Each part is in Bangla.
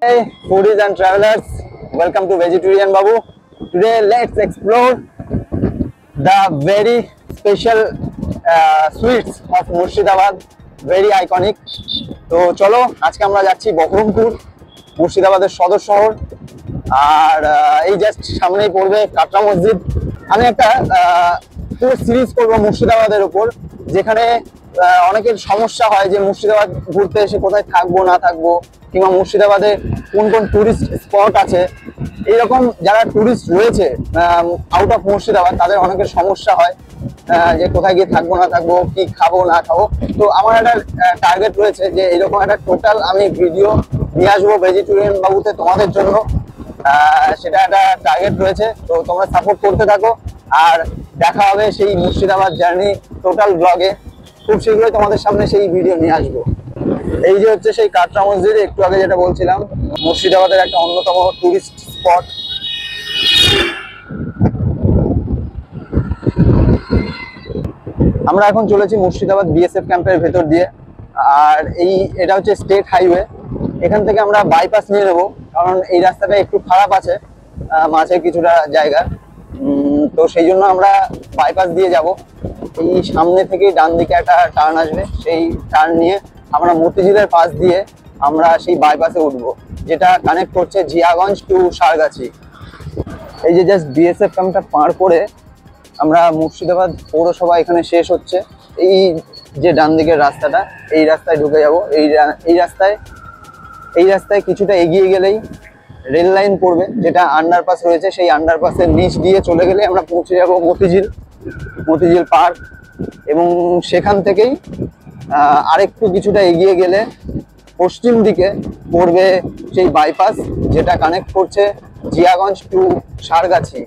Hey foodies and travelers, welcome to Vegetarian Babu. Today let's explore the very special sweets of Murshidabad, very iconic. তো চলো আজকে আমরা যাচ্ছি বহরমপুর, মুর্শিদাবাদের সদর শহর। আর এই জাস্ট সামনেই পড়বে কাটরা মসজিদ। আমি একটা পুরো সিরিজ করবো মুর্শিদাবাদের উপর, যেখানে অনেকের সমস্যা হয় যে মুর্শিদাবাদ ঘুরতে এসে কোথায় থাকবো না থাকবো, কিংবা মুর্শিদাবাদে কোন কোন টুরিস্ট স্পট আছে। এইরকম যারা টুরিস্ট রয়েছে আউট অফ মুর্শিদাবাদ, তাদের অনেকের সমস্যা হয় যে কোথায় গিয়ে থাকবো না থাকবো, কি খাবো না খাবো। তো আমার একটা টার্গেট রয়েছে যে এরকম একটা টোটাল আমি ভিডিও নিয়ে আসবো ভেজিটেরিয়ান বাবুতে তোমাদের জন্য। সেটা একটা টার্গেট রয়েছে, তো তোমরা সাপোর্ট করতে থাকো। আর দেখা হবে সেই মুর্শিদাবাদ জার্নি টোটাল ব্লগে। খুব শীঘ্রই তোমাদের সামনে সেই ভিডিও নিয়ে আসবো। এই যে হচ্ছে সেই কাটরা মসজিদ, একটু আগে যেটা বলছিলাম, মুর্শিদাবাদের একটা অন্যতম টুরিস্ট স্পট। আমরা এখন চলেছি মুর্শিদাবাদ বিএসএফ ক্যাম্পের ভেতর দিয়ে। আর এটা হচ্ছে স্টেট হাইওয়ে। এখান থেকে আমরা বাইপাস নিয়ে নেবো, কারণ এই রাস্তাটা একটু খারাপ আছে মাঝে কিছুটা জায়গা। তো সেই জন্য আমরা বাইপাস দিয়ে যাব। এই সামনে থেকে ডান দিকে একটা টার্ন আসবে, সেই টার্ন নিয়ে আমরা মতিঝিলের পাশ দিয়ে আমরা সেই বাইপাসে উঠবো, যেটা কানেক্ট করছে জিয়াগঞ্জ টু সারগাছি। এই যে জাস্ট বিএসএফ ক্যাম্পটা পার করে আমরা মুর্শিদাবাদ পৌরসভা এখানে শেষ হচ্ছে। এই যে ডান দিকের রাস্তাটা, এই রাস্তায় ঢুকে যাব। এই রাস্তায় কিছুটা এগিয়ে গেলেই রেল লাইন পড়বে, যেটা আন্ডারপাস রয়েছে। সেই আন্ডারপাসের নিচ দিয়ে চলে গেলে আমরা পৌঁছে যাব মতিঝিল পার্ক। এবং সেখান থেকেই আরেকটু কিছুটা এগিয়ে গেলে পশ্চিম দিকে পড়বে সেই বাইপাস, যেটা কানেক্ট করছে জিয়াগঞ্জ টু সারগাছি।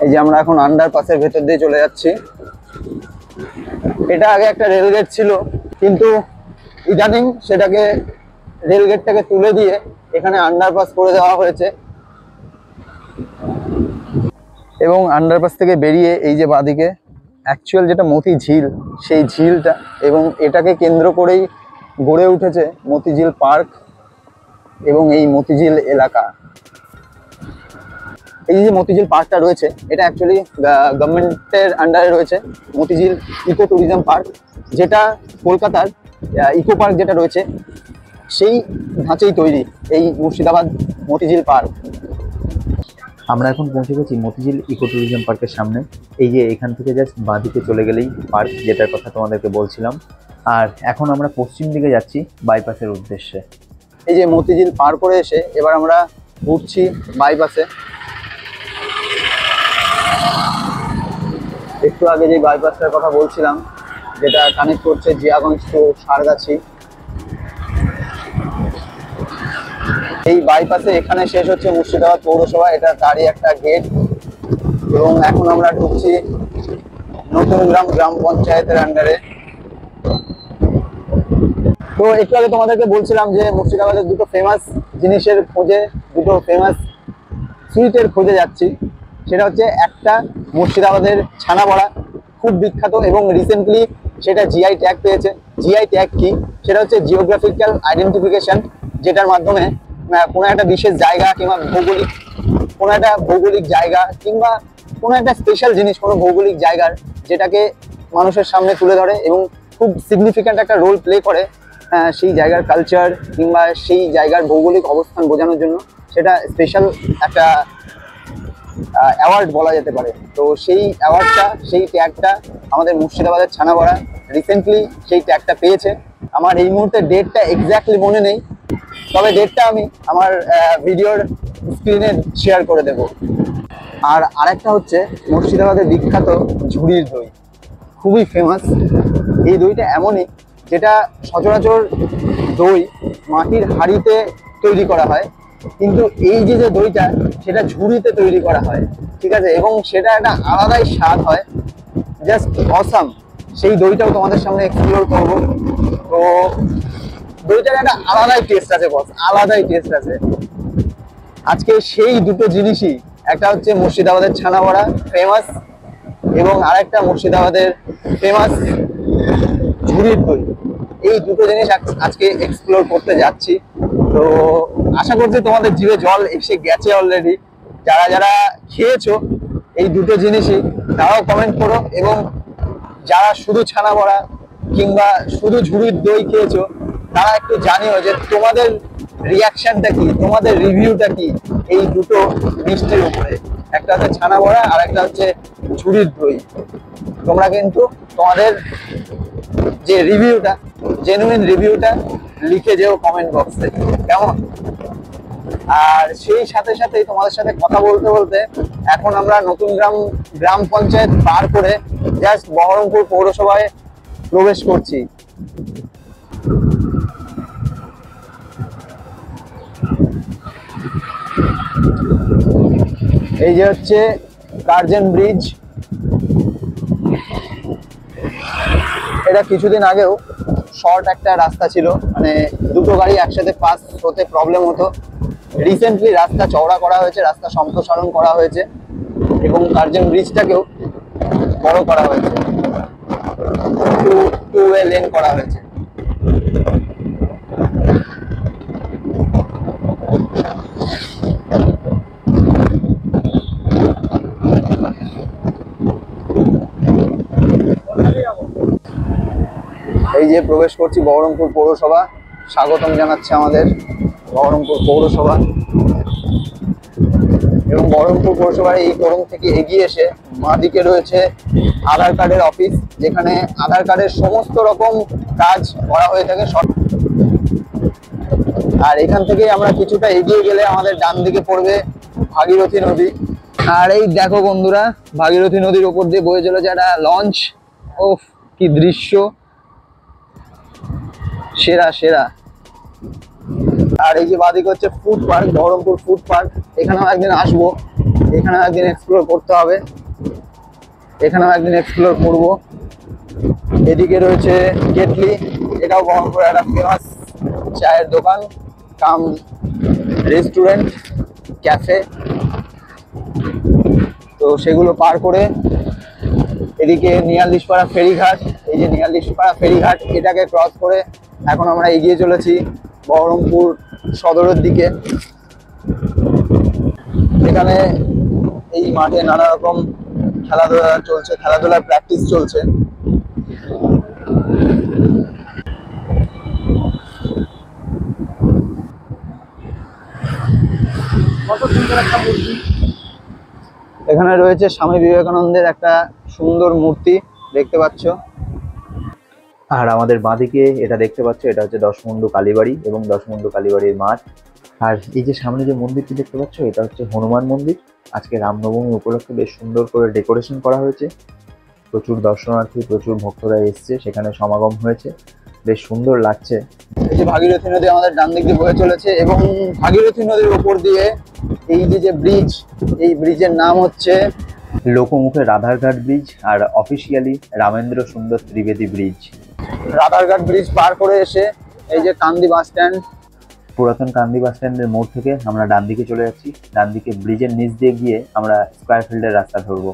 এই যে আমরা এখন আন্ডারপাসের ভেতর দিয়ে চলে যাচ্ছি। এটা আগে একটা রেলগেট ছিল, কিন্তু ইদানিং সেটাকে রেলগেটটাকে তুলে দিয়ে এখানে আন্ডারপাস করে দেওয়া হয়েছে। এবং আন্ডারপাস থেকে বেরিয়ে এই যে বাঁদিকে অ্যাকচুয়াল যেটা মতি ঝিল, সেই ঝিলটা, এবং এটাকে কেন্দ্র করেই গড়ে উঠেছে মতিঝিল পার্ক এবং এই মতিঝিল এলাকা। এই যে মতিঝিল পার্কটা রয়েছে, এটা অ্যাকচুয়ালি গভর্নমেন্টের আন্ডারে রয়েছে, মতিঝিল ইকো ট্যুরিজম পার্ক, যেটা কলকাতার ইকো পার্ক যেটা রয়েছে সেই ধাঁচেই তৈরি এই মুর্শিদাবাদ মতিঝিল পার্ক। আমরা এখন পৌঁছে গেছি মতিঝিল ইকো ট্যুরিজম পার্কের সামনে। এই যে এখান থেকে জাস্ট বাঁদিকে চলে গেলেই পার্ক, যেটার কথা তোমাদেরকে বলছিলাম। আর এখন আমরা পশ্চিম দিকে যাচ্ছি বাইপাসের উদ্দেশ্যে। এই যে মতিঝিল পার করে এসে এবার আমরা ঘুরছি বাইপাসে। একটু আগে যে বাইপাসটার কথা বলছিলাম, যেটা কানেক্ট করছে জিয়াগঞ্জ টু সারগাছি, এই বাইপাসে এখানে শেষ হচ্ছে মুর্শিদাবাদ পৌরসভা। এটা তারই একটা গেট। এবং এখন আমরা ঢুকছি নতুন গ্রাম পঞ্চায়েতের আন্ডারে। তো একটু আগে তোমাদেরকে বলছিলাম যে মুর্শিদাবাদের দুটো ফেমাস জিনিসের খোঁজে, দুটো ফেমাস সুইটের খোঁজে যাচ্ছি। সেটা হচ্ছে একটা মুর্শিদাবাদের ছানা বড়া, খুব বিখ্যাত, এবং রিসেন্টলি সেটা জিআই ট্যাগ পেয়েছে। জিআই ট্যাগ কি? সেটা হচ্ছে জিওগ্রাফিক্যাল আইডেন্টিফিকেশন, যেটার মাধ্যমে কোনো একটা বিশেষ জায়গা কিংবা কোনো একটা ভৌগোলিক জায়গা কিংবা কোনো একটা স্পেশাল জিনিস, কোনো ভৌগোলিক জায়গার, যেটাকে মানুষের সামনে তুলে ধরে এবং খুব সিগনিফিক্যান্ট একটা রোল প্লে করে সেই জায়গার কালচার কিংবা সেই জায়গার ভৌগোলিক অবস্থান বোঝানোর জন্য। সেটা স্পেশাল একটা অ্যাওয়ার্ড বলা যেতে পারে। তো সেই অ্যাওয়ার্ডটা, সেই ট্যাগটা আমাদের মুর্শিদাবাদের ছানা বড়া রিসেন্টলি সেই ট্যাগটা পেয়েছে। আমার এই মুহূর্তে ডেটটা এক্স্যাক্টলি মনে নেই, তবে ডেটটা আমি আমার ভিডিওর স্ক্রিনে শেয়ার করে দেব। আর আরেকটা হচ্ছে মুর্শিদাবাদের বিখ্যাত ঝুড়ির দই, খুবই ফেমাস। এই দইটা এমনই, যেটা সচরাচর দই মাটির হাঁড়িতে তৈরি করা হয়, কিন্তু এই যে দইটা সেটা ঝুড়িতে তৈরি করা হয়, ঠিক আছে? এবং সেটা একটা আলাদাই স্বাদ হয়, জাস্ট অসাম। সেই দইটাও তোমাদের সামনে এক্সপ্লোর করব। তো দইটার একটা আলাদাই টেস্ট আছে বস, আলাদাই টেস্ট আছে। আজকে সেই দুটো জিনিসই, একটা হচ্ছে মুর্শিদাবাদের ছানা বড়া ফেমাস, এবং আরেকটা মুর্শিদাবাদের ফেমাস ঝুড়ির দই। এই দুটো জিনিস আজকে এক্সপ্লোর করতে যাচ্ছি। তো আশা করছি তোমাদের জিভে জল এসে গেছে অলরেডি। যারা যারা খেয়েছো এই দুটো জিনিসই তারাও কমেন্ট করো, এবং যারা শুধু ছানা বড়া কিংবা শুধু ঝুড়ির দই খেয়েছো তারা একটু জানিও যে তোমাদের রিয়াকশনটা কি, তোমাদের রিভিউটা কি এই দুটো মিষ্টির উপরে। একটা হচ্ছে ছানা বড়া আর একটা হচ্ছে ঝুড়ির দই। তোমরা কিন্তু তোমাদের যে রিভিউটা, জেনুইন রিভিউটা লিখে যেও কমেন্ট বক্সে, কেমন? আর সেই সাথে সাথেই তোমাদের সাথে কথা বলতে বলতে এখন আমরা নতুন গ্রাম পঞ্চায়েত পার করে জাস্ট বহরমপুর পৌরসভায় প্রবেশ করছি। এই যে হচ্ছে কার্জন ব্রিজ। এটা কিছুদিন আগেও শর্ট একটা রাস্তা ছিল, মানে দুটো গাড়ি একসাথে পাস হতে প্রবলেম হতো। রিসেন্টলি রাস্তা চওড়া করা হয়েছে, রাস্তা সম্প্রসারণ করা হয়েছে, এবং কার্জন ব্রিজটাকেও বড় করা হয়েছে, টু ওয়ে লেন করা হয়েছে। এই যে প্রবেশ করছি বহরমপুর পৌরসভা, স্বাগতম জানাচ্ছে আমাদের বহরমপুর পৌরসভা। এবং বহরমপুর পৌরসভার এই ফোরাম থেকে এগিয়ে এসে বাঁদিকে রয়েছে আধার কার্ডের অফিস, যেখানে আধার কার্ডের সমস্ত রকম কাজ করা হয়ে থাকে। আর এখান থেকে আমরা কিছুটা এগিয়ে গেলে আমাদের ডান দিকে পড়বে ভাগীরথী নদী। আর এই দেখো বন্ধুরা, ভাগীরথী নদীর উপর দিয়ে বয়ে চলেছে একটা লঞ্চ। ওফ, কি দৃশ্য, সেরা সেরা। আর এই যে বাদিকে হচ্ছে food park, Baharampur food park. এখানেও একদিন আসবো, এখানেও একদিন এক্সপ্লোর করতে হবে, এখানেও একদিন এক্সপ্লোর করব। এদিকে রয়েছে কেটলি, এটাও বহরমপুরের একটা ফেমাস চায়ের দোকান কাম রেস্টুরেন্ট ক্যাফে। তো সেগুলো পার করে এদিকে নিয়ালিশপাড়া ফেরিঘাট, এই যে নিয়ালিশপাড়া ফেরিঘাট, এটাকে ক্রস করে এখন আমরা এগিয়ে চলেছি বহরমপুর সদরের দিকে। এখানে এই মাঠে নানা রকম খেলাধুলা চলছে, খেলাধুলার প্র্যাকটিস চলছে। এখানে রয়েছে স্বামী বিবেকানন্দের একটা সুন্দর মূর্তি, দেখতে পাচ্ছ। আর আমাদের বাঁদিকে এটা দেখতে পাচ্ছ, এটা হচ্ছে দশমুন্ডু কালীবাড়ি এবং দশমুন্ডু কালীবাড়ির মাঠ। আর এই যে সামনে যে মন্দিরটি দেখতে পাচ্ছ, এটা হচ্ছে হনুমান মন্দির। আজকে রামনবমী উপলক্ষে বেশ সুন্দর করে ডেকোরেশন করা হয়েছে। প্রচুর দর্শনার্থী, প্রচুর ভক্তরা এসছে, সেখানে সমাগম হয়েছে, বেশ সুন্দর লাগছে। এই যে ভাগীরথী নদী আমাদের ডান দিক দিয়ে বয়ে চলেছে, এবং ভাগীরথী নদীর উপর দিয়ে এই যে ব্রিজ, এই ব্রিজের নাম হচ্ছে লোকমুখে রাধারঘাট ব্রিজ, আর অফিসিয়ালি রামেন্দ্র সুন্দর ত্রিবেদী ব্রিজ। রাধারঘাট ব্রিজ পার করে এসে এই যে কান্দি বাস স্ট্যান্ড, পুরাতন কান্দি বাস স্ট্যান্ডের মোড় থেকে আমরা ডান দিকে চলে যাচ্ছি। ডান দিকে ব্রিজের নিচ দিয়ে গিয়ে আমরা স্কয়ার ফিল্ডের রাস্তা ধরবো।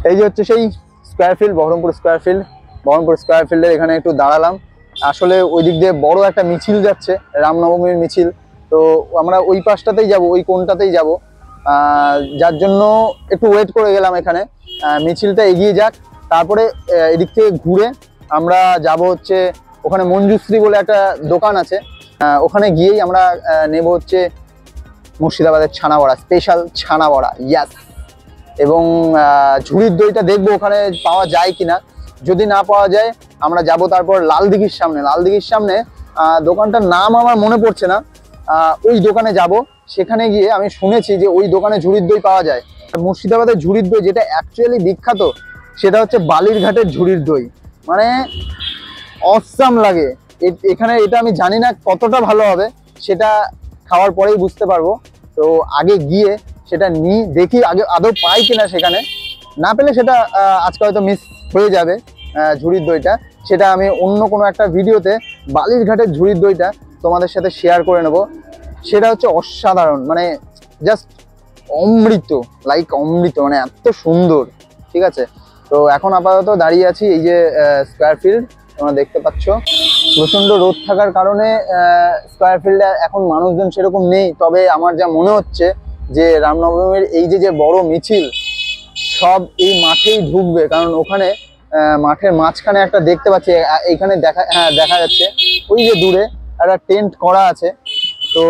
এই যে হচ্ছে সেই square field, Baharampur square field. Baharampur square ফিল্ডের এখানে একটু দাঁড়ালাম। আসলে ওই দিক দিয়ে বড় একটা মিছিল যাচ্ছে, রামনবমীর মিছিল। তো আমরা ওই পাশটাতেই যাব, ওই কোণটাতেই যাব, যার জন্য একটু ওয়েট করে গেলাম এখানে। মিছিলটা এগিয়ে যাক, তারপরে এদিক থেকে ঘুরে আমরা যাব হচ্ছে ওখানে মঞ্জুশ্রী বলে একটা দোকান আছে, ওখানে গিয়েই আমরা নেব হচ্ছে মুর্শিদাবাদের ছানা বড়া, স্পেশাল ছানা বড়া, ইয়াস। এবং ঝুড়ির দইটা দেখবো ওখানে পাওয়া যায় কিনা। যদি না পাওয়া যায় আমরা যাব তারপর লালদিঘির সামনে। লালদিঘির সামনে দোকানটার নাম আমার মনে পড়ছে না, ওই দোকানে যাব। সেখানে গিয়ে আমি শুনেছি যে ওই দোকানে ঝুড়ির দই পাওয়া যায়। মুর্শিদাবাদের ঝুড়ির দই যেটা অ্যাকচুয়ালি বিখ্যাত, সেটা হচ্ছে বালির ঘাটের ঝুড়ির দই। মানে অসাম লাগে। এখানে এটা আমি জানি না কতটা ভালো হবে, সেটা খাওয়ার পরেই বুঝতে পারবো। তো আগে গিয়ে সেটা নিই, দেখি আগে আদৌ পাই কিনা সেখানে। না পেলে সেটা আজকে হয়তো মিস হয়ে যাবে। ঝুড়ির দইটা সেটা আমি অন্য কোনো একটা ভিডিওতে বালির ঘাটের ঝুড়ির দইটা তোমাদের সাথে শেয়ার করে নেব। সেটা হচ্ছে অসাধারণ, মানে জাস্ট অমৃত, লাইক অমৃত, মানে এত সুন্দর। ঠিক আছে, তো এখন আপাতত দাঁড়িয়ে আছি এই যে স্কয়ার ফিল্ড, তোমরা দেখতে পাচ্ছ প্রচন্ড রোদ থাকার কারণে স্কয়ার ফিল্ডে এখন মানুষজন সেরকম নেই। তবে আমার যা মনে হচ্ছে যে রামনবমীর এই যে বড় মিছিল সব এই মাঠেই ঢুকবে, কারণ ওখানে মাঠের মাঝখানে একটা দেখতে পাচ্ছি, এইখানে দেখা যাচ্ছে ওই যে দূরে একটা টেন্ট করা আছে। তো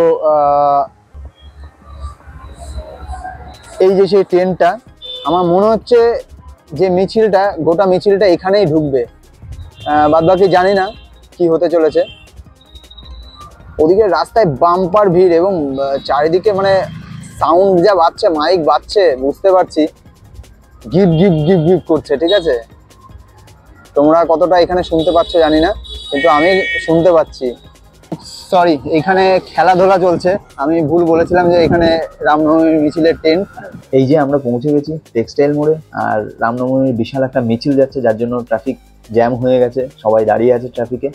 এই যে সেই টেন্টটা, আমার মনে হচ্ছে যে মিছিলটা, গোটা মিছিলটা এখানেই ঢুকবে। বাদ বাকি জানি না কি হতে চলেছে। ওদিকে রাস্তায় বাম্পার ভিড় এবং চারিদিকে মানে সাউন্ড যা বাজছে, মাইক বাজছে, বুঝতে পারছি গিপ গিপ গিপ গিপ করছে। ঠিক আছে, তোমরা কতটা এখানে শুনতে পাচ্ছ জানি না, কিন্তু আমি শুনতে পাচ্ছি। সরি, এখানে খেলাধুলা চলছে, আমি ভুল বলেছিলাম যে এখানে রামনবমী মিছিলের টেন্ট। এই যে আমরা পৌঁছে গেছি টেক্সটাইল মোড়ে, আর রামনবমীর বিশাল একটা মিছিল যাচ্ছে, যার জন্য ট্রাফিক জ্যাম হয়ে গেছে, সবাই দাঁড়িয়ে আছে ট্রাফিকে।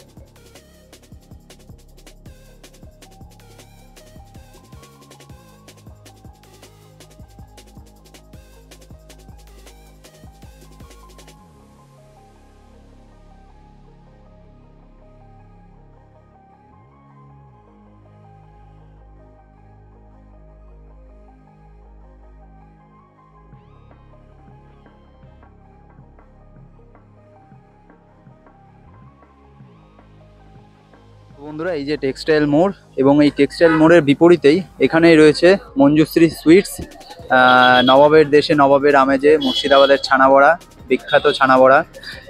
বন্ধুরা, এই যে টেক্সটাইল মোড়, এবং এই টেক্সটাইল মোড়ের বিপরীতেই এখানেই রয়েছে মঞ্জুশ্রী সুইটস। নবাবের দেশে নবাবের আমেজে মুর্শিদাবাদের ছানাবড়া, বিখ্যাত ছানাবড়া।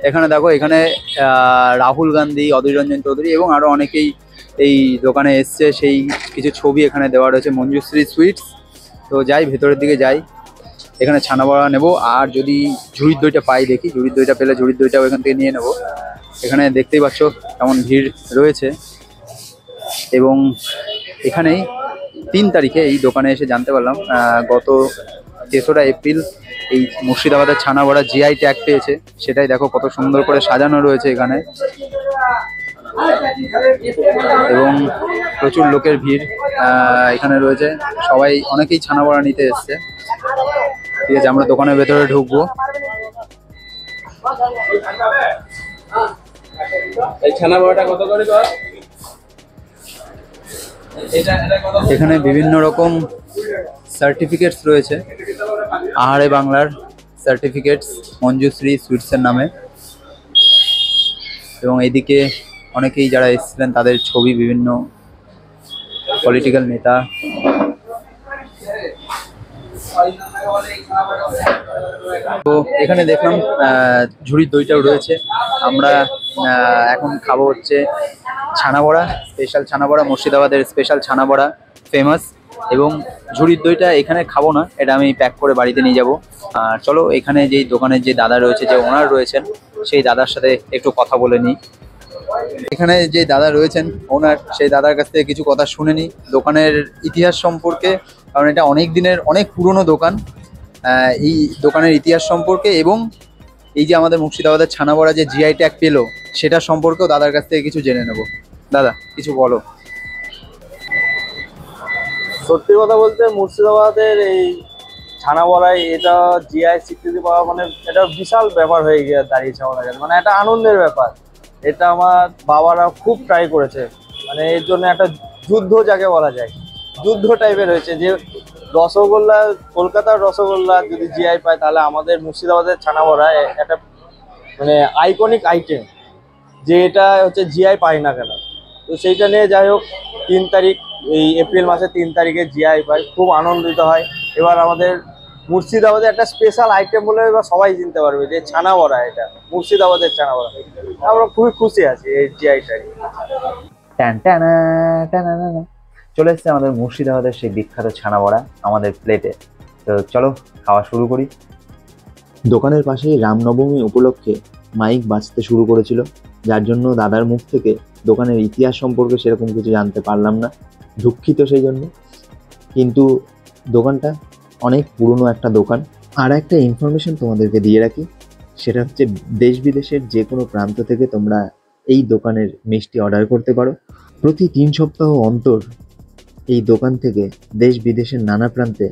এখানে দেখো, এখানে রাহুল গান্ধী, অধীর রঞ্জন চৌধুরী এবং আরও অনেকেই এই দোকানে এসছে, সেই কিছু ছবি এখানে দেওয়া রয়েছে মঞ্জুশ্রী সুইটস। তো যাই, ভেতরের দিকে যাই, এখানে ছানাবড়া নেব, আর যদি ঝুড়ির দইটা পাই দেখি, ঝুড়ির দইটা পেলে ঝুড়ির দইটাও এখান থেকে নিয়ে নেব। এখানে দেখতেই পাচ্ছ কেমন ভিড় রয়েছে। এবং এখানেই 3 তারিখে এই দোকানে এসে জানতে পারলাম গত 3রা এপ্রিল এই মুর্শিদাবাদের ছানাবড়া জিআই ট্যাগ পেয়েছে। সেটাই দেখো কত সুন্দর করে সাজানো রয়েছে এখানে, এবং প্রচুর লোকের ভিড় এখানে রয়েছে। সবাই, অনেকেই ছানাবড়া নিতে এসছে। ঠিক আছে, আমরা দোকানের ভেতরে ঢুকবো। এই ছানাবড়াটা কত করে? এখানে বিভিন্ন রকম সার্টিফিকেটস রয়েছে, আহারে বাংলার সার্টিফিকেটস মঞ্জুশ্রী সুইটসের নামে। এবং এদিকে অনেকেই যারা এসেছিলেন তাদের ছবি, বিভিন্ন পলিটিক্যাল নেতা। তো এখানে দেখলাম ঝুড়ির দইটাও রয়েছে। আমরা এখন খাবো হচ্ছে ছানাবড়া, স্পেশাল ছানাবড়া, মুর্শিদাবাদের স্পেশাল ছানাবড়া ফেমাস। এবং ঝুড়ির দইটা এখানে খাবো না, এটা আমি প্যাক করে বাড়িতে নিয়ে যাব। আর চলো, এখানে যেই দোকানের যে দাদা রয়েছে, যে ওনার রয়েছেন, সেই দাদার সাথে একটু কথা বলে নিই। এখানে যে দাদা রয়েছেন ওনার, সেই দাদার কাছ থেকে কিছু কথা শুনে নিই দোকানের ইতিহাস সম্পর্কে, কারণ এটা অনেক দিনের, অনেক পুরনো দোকান। এই দোকানের ইতিহাস সম্পর্কে, এবং এই যে আমাদের মুর্শিদাবাদের ছানাবড়া যে জিআই ট্যাগ পেলো, সেটা সম্পর্কেও দাদার কাছ থেকে কিছু জেনে নেব। দাদা, কিছু বলো। সত্যি কথা বলতে, মুর্শিদাবাদের এই ছানাবড়ায় এটা জিআই স্বীকৃতি পাওয়া মানে এটা বিশাল ব্যাপার হয়ে গিয়ে দাঁড়িয়েছে আমাদের কাছে, মানে একটা আনন্দের ব্যাপার। এটা আমার বাবারা খুব ট্রাই করেছে, মানে এর জন্য একটা যুদ্ধ যাকে বলা যায়, যুদ্ধ টাইপের হয়েছে যে রসগোল্লা, কলকাতার রসগোল্লা যদি জিআই পায়, তাহলে আমাদের মুর্শিদাবাদের ছানাবড়া একটা মানে আইকনিক আইটেম, যে এটা হচ্ছে জিআই পায় না কেন। তো সেইটা নিয়ে যাই হোক, 3 তারিখ, এই এপ্রিল মাসের 3 তারিখে জিআই পাই, খুব আনন্দিত হয়। এবার আমাদের মুর্শিদাবাদের একটা স্পেশাল আইটেম বলে এবার সবাই চিনতে পারবে যে ছানাবড়া, এটা মুর্শিদাবাদের ছানাবড়া। আমরা খুবই খুশি আছি এই জিআইটাই। চলে এসছে আমাদের মুর্শিদাবাদের সেই বিখ্যাত ছানাবড়া আমাদের প্লেটে। তো চলো খাওয়া শুরু করি। দোকানের পাশেই রামনবমী উপলক্ষে মাইক বাজতে শুরু করেছিল, যার জন্য দাদার মুখ থেকে দোকানের ইতিহাস সম্পর্কে সেরকম কিছু জানতে পারলাম না, দুঃখিত সেই জন্য। কিন্তু দোকানটা অনেক পুরনো একটা দোকান। আর একটা ইনফরমেশন তোমাদেরকে দিয়ে রাখি, সেটা হচ্ছে দেশ বিদেশের যে কোনো প্রান্ত থেকে তোমরা এই দোকানের মিষ্টি অর্ডার করতে পারো। প্রতি 3 সপ্তাহ অন্তর এই দোকান থেকে দেশ বিদেশের নানা প্রান্তে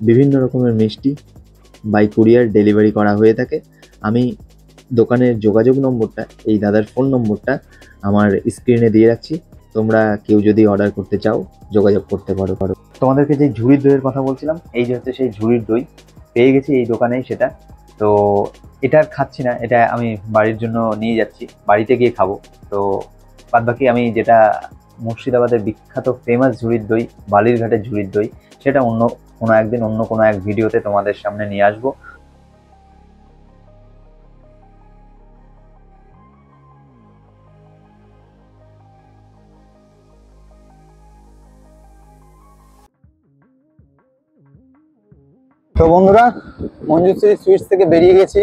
বিভিন্ন রকমের মিষ্টি বাই কুরিয়ার ডেলিভারি করা হয়ে থাকে। আমি দোকানের যোগাযোগ নম্বরটা, এই দাদার ফোন নম্বরটা আমার স্ক্রিনে দিয়ে রাখছি, তোমরা কেউ যদি অর্ডার করতে চাও যোগাযোগ করতে পারো। তোমাদেরকে যে ঝুড়ির দইয়ের কথা বলছিলাম, এই যে হচ্ছে সেই ঝুড়ির দই, পেয়ে গেছি এই দোকানেই সেটা। তো এটা আর খাচ্ছি না, এটা আমি বাড়ির জন্য নিয়ে যাচ্ছি, বাড়িতে গিয়ে খাবো। তো বাদ বাকি আমি যেটা মুর্শিদাবাদের বিখ্যাত ফেমাস ঝুড়ির দই, বালিরঘাটের ঝুড়ির দই, সেটা অন্য কোনো একদিন অন্য কোনো এক ভিডিওতে তোমাদের সামনে নিয়ে আসবো। তো বন্ধুরা, মঞ্জুশ্রী সুইটস থেকে বেরিয়ে গেছি।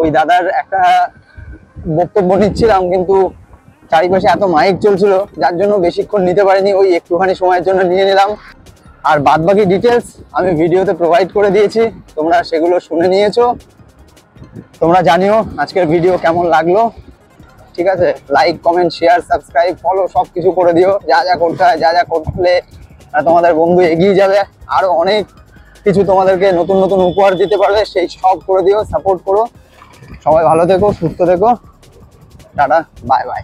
ওই দাদার একটা বক্তব্য নিচ্ছিলাম, কিন্তু চারিপাশে এত মাইক চলছিল যার জন্য বেশিক্ষণ নিতে পারিনি, ওই একটুখানি সময়ের জন্য নিয়ে নিলাম। আর বাদবাকি ডিটেলস আমি ভিডিওতে প্রোভাইড করে দিয়েছি, তোমরা সেগুলো শুনে নিয়েছো। তোমরা জানিও আজকের ভিডিও কেমন লাগলো। ঠিক আছে, like, comment, share, subscribe, follow সব কিছু করে দিও। যা যা করতে হয়, যা যা করলে তোমাদের বন্ধু এগিয়ে যাবে, আরো অনেক কিছু তোমাদেরকে নতুন নতুন উপহার দিতে পারবে, সেই সব করে দিও, সাপোর্ট করো। সবাই ভালো থেকো, সুস্থ থেকো, টাটা, বাই বাই।